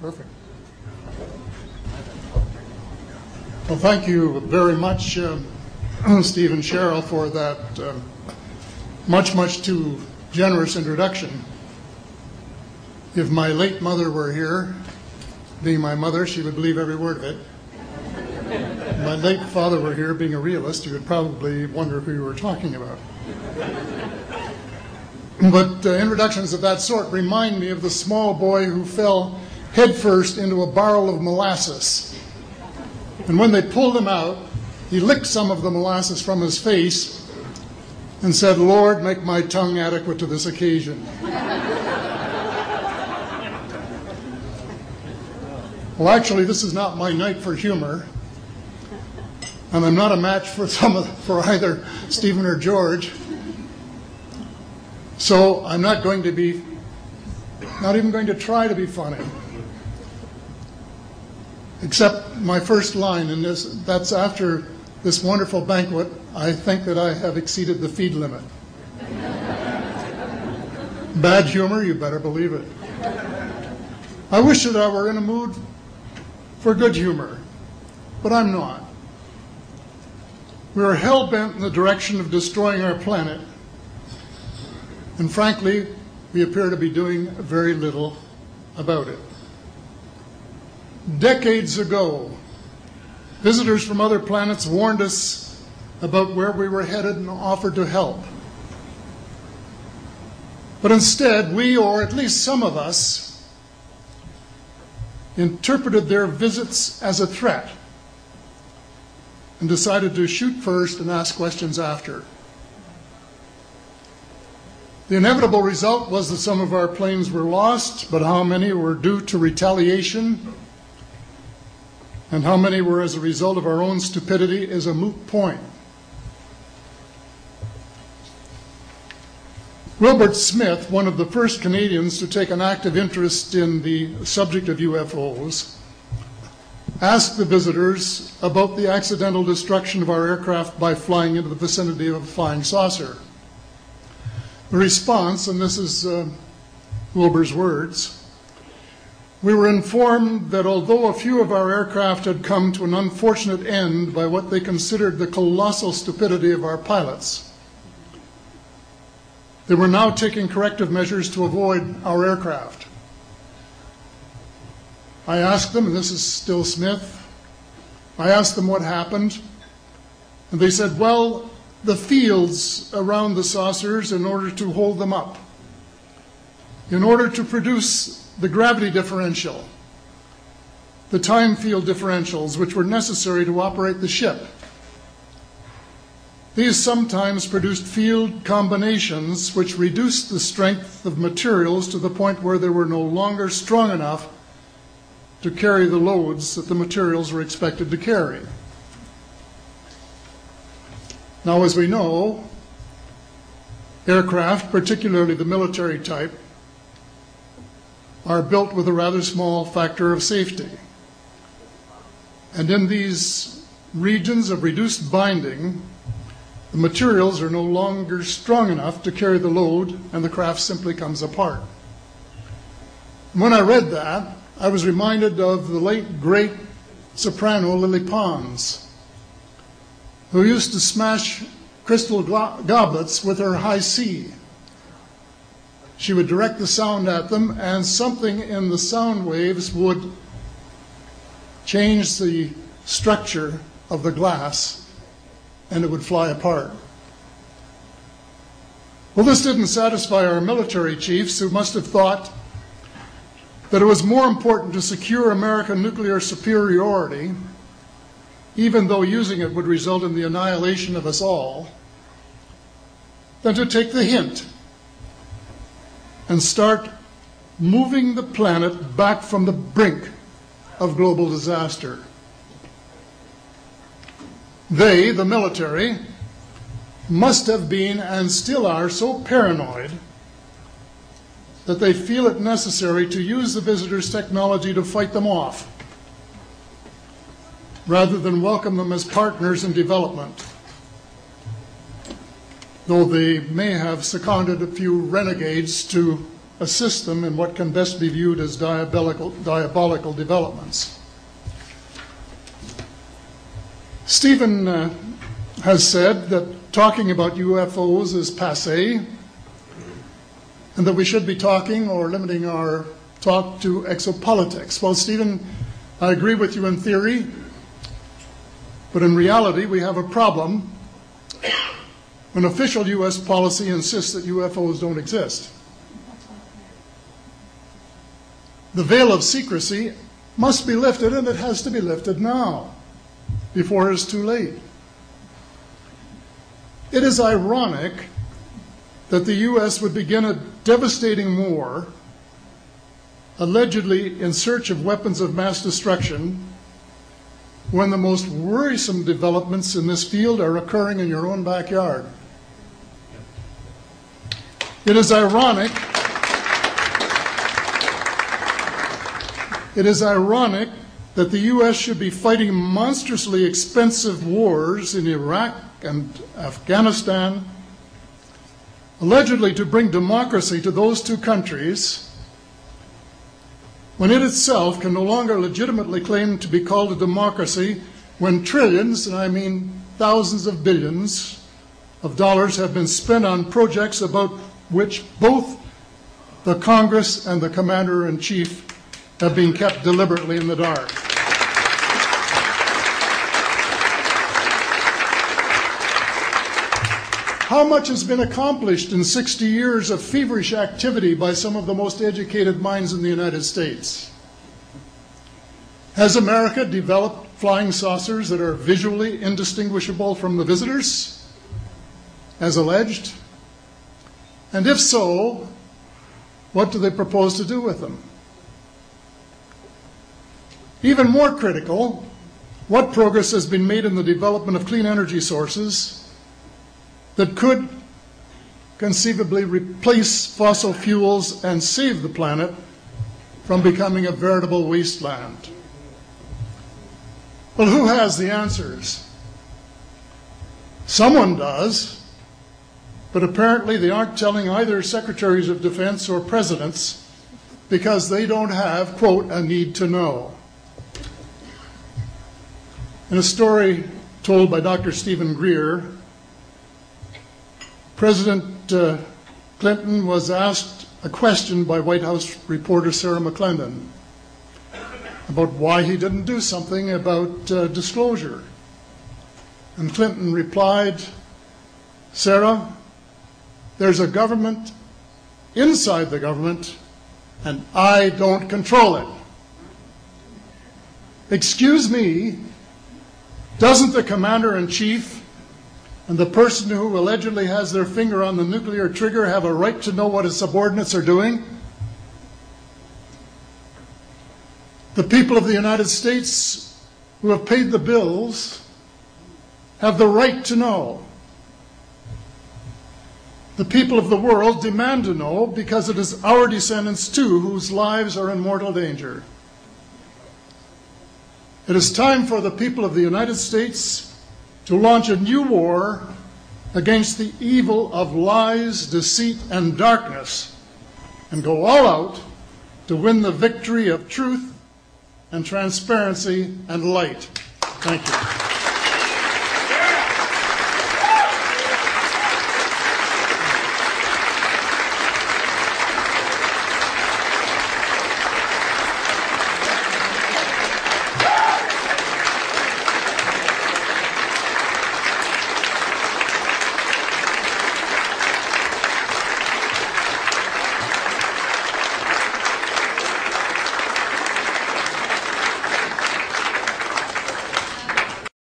Perfect. Well, thank you very much, Steve and Cheryl, for that much too generous introduction. If my late mother were here, being my mother, she would believe every word of it. If my late father were here, being a realist, he would probably wonder who you were talking about. But introductions of that sort remind me of the small boy who fell headfirst into a barrel of molasses. And when they pulled him out, he licked some of the molasses from his face and said, "Lord, make my tongue adequate to this occasion." Well, actually, this is not my night for humor, and I'm not a match for either Stephen or George. So I'm not even going to try to be funny. Except my first line, and that's after this wonderful banquet, I think that I have exceeded the feed limit. Bad humor, you better believe it. I wish that I were in a mood for good humor, but I'm not. We are hell-bent in the direction of destroying our planet, and frankly, we appear to be doing very little about it. Decades ago, visitors from other planets warned us about where we were headed and offered to help. But instead, we, or at least some of us, interpreted their visits as a threat and decided to shoot first and ask questions after. The inevitable result was that some of our planes were lost, but how many were due to retaliation and how many were as a result of our own stupidity is a moot point. Wilbert Smith, one of the first Canadians to take an active interest in the subject of UFOs, asked the visitors about the accidental destruction of our aircraft by flying into the vicinity of a flying saucer. The response, and this is Wilbur's words, "We were informed that although a few of our aircraft had come to an unfortunate end by what they considered the colossal stupidity of our pilots, they were now taking corrective measures to avoid our aircraft." I asked them, and this is still Smith, I asked them what happened, and they said, well, the fields around the saucers, in order to hold them up, in order to produce the gravity differential, the time field differentials, which were necessary to operate the ship. These sometimes produced field combinations which reduced the strength of materials to the point where they were no longer strong enough to carry the loads that the materials were expected to carry. Now, as we know, aircraft, particularly the military type, are built with a rather small factor of safety. And in these regions of reduced binding, the materials are no longer strong enough to carry the load, and the craft simply comes apart. And when I read that, I was reminded of the late, great soprano Lily Pons, who used to smash crystal goblets with her high C. She would direct the sound at them, and something in the sound waves would change the structure of the glass, and it would fly apart. Well, this didn't satisfy our military chiefs, who must have thought that it was more important to secure American nuclear superiority, even though using it would result in the annihilation of us all, than to take the hint and start moving the planet back from the brink of global disaster. They, the military, must have been and still are so paranoid that they feel it necessary to use the visitors' technology to fight them off, rather than welcome them as partners in development, though they may have seconded a few renegades to assist them in what can best be viewed as diabolical developments. Stephen has said that talking about UFOs is passé, and that we should be talking or limiting our talk to exopolitics. Well, Stephen, I agree with you in theory, but in reality we have a problem when official U.S. policy insists that UFOs don't exist. The veil of secrecy must be lifted, and it has to be lifted now, before it's too late. It is ironic that the U.S. would begin a devastating war, allegedly in search of weapons of mass destruction, when the most worrisome developments in this field are occurring in your own backyard. It is ironic that the U.S. should be fighting monstrously expensive wars in Iraq and Afghanistan, allegedly to bring democracy to those two countries, when it itself can no longer legitimately claim to be called a democracy, when trillions, and I mean thousands of billions of dollars, have been spent on projects about which both the Congress and the Commander-in-Chief have been kept deliberately in the dark. How much has been accomplished in 60 years of feverish activity by some of the most educated minds in the United States? Has America developed flying saucers that are visually indistinguishable from the visitors, as alleged? And if so, what do they propose to do with them? Even more critical, what progress has been made in the development of clean energy sources that could conceivably replace fossil fuels and save the planet from becoming a veritable wasteland? Well, who has the answers? Someone does, but apparently they aren't telling either secretaries of defense or presidents because they don't have, quote, a need to know. In a story told by Dr. Stephen Greer, President Clinton was asked a question by White House reporter Sarah McClendon about why he didn't do something about disclosure. And Clinton replied, "Sarah, there's a government inside the government, and I don't control it." Excuse me, doesn't the Commander-in-Chief and the person who allegedly has their finger on the nuclear trigger have a right to know what his subordinates are doing? The people of the United States who have paid the bills have the right to know. The people of the world demand to know because it is our descendants too whose lives are in mortal danger. It is time for the people of the United States to launch a new war against the evil of lies, deceit, and darkness, and go all out to win the victory of truth and transparency and light. Thank you.